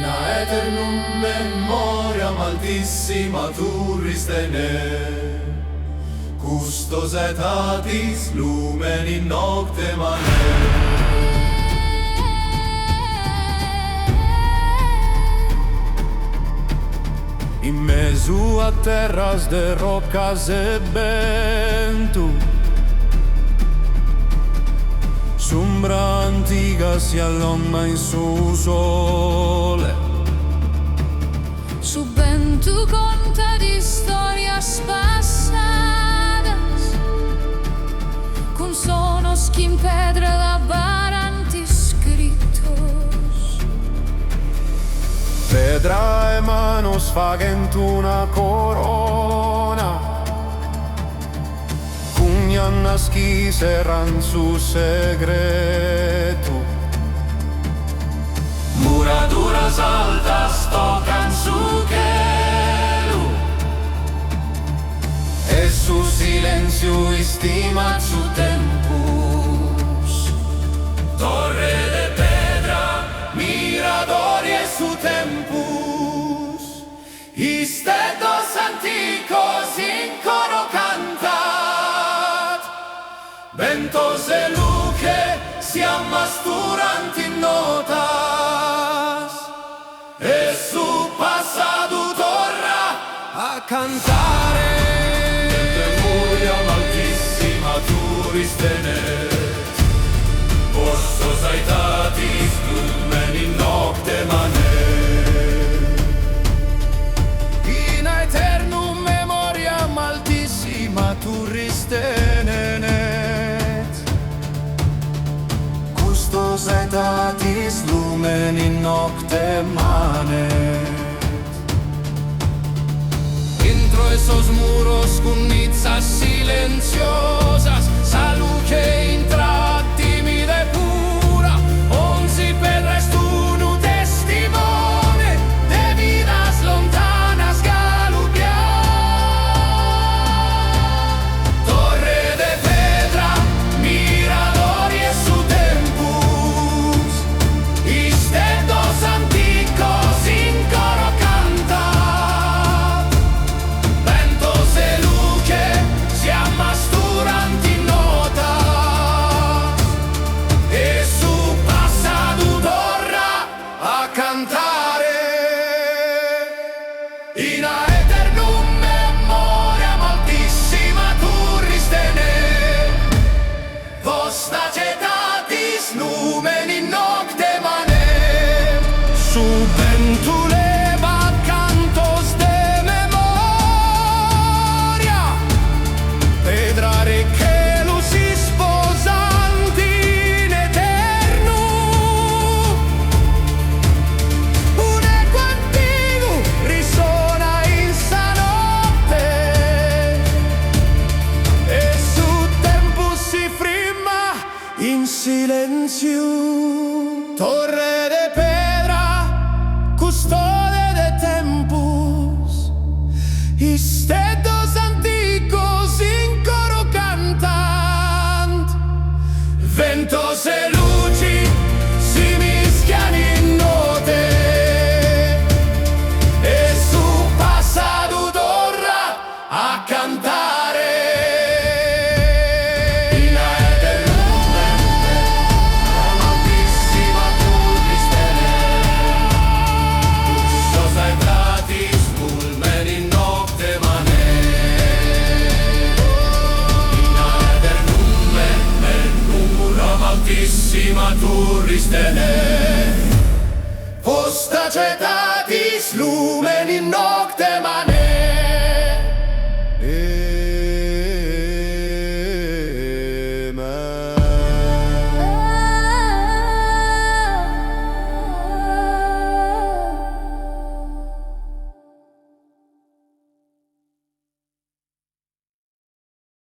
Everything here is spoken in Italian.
Aeternum memoriam altissima turris tene, custos aetatis lumen in noctem ane. In mesu a terras de rocas eventum, sombra antiga si alloma in su sole. Subventu conta de historias passadas, com sonos que em pedra labaranti escritos. Pedra e manos fagent una corona, cugnan nasciseran su segreto. Muraduras altas tocan su cielo, e su silencio estimat su tempus. Torre de pedra, miradori e su tempus, iste dos anticos in coro cantat. Ventos e luce si ammasturant in notas, e su passado torna a cantare. Memoriam altissima turis tenet, vostos aetatis lumen in noctem ane. In aeternum memoriam altissima turis tenet, custos aetatis lumen in noctem anet. Entro esos muros con nizzas silenciosas, saluche intra timida e pura, onzi per resto un testimone de vidas lontanas galubiar. Torre de pedra, miradori e su tempus, iste dos anticos in coro cantat. Ventos e luce si ammasturant in notas, e su passado torna a cantare. In aeternum memoriam altissima turris tene, posta cetatis numen in noctem ane. Subventu leva cantos de memoria, pedra re celus si sposant in eternu. Un eco antico risona in sa notte, e su tempus si frima in silenzio. Torre de pedra, custode de tempus, iste dos anticos in coro cantant. Ventos e luci si mischian in note, e su passado torna a cantare. In aeternum memoriam altissima turis tenet, custos aetatis lumen in noctem anet. In aeternum memoriam altissima turris tenet, posta cetatis lumen in noctem anet.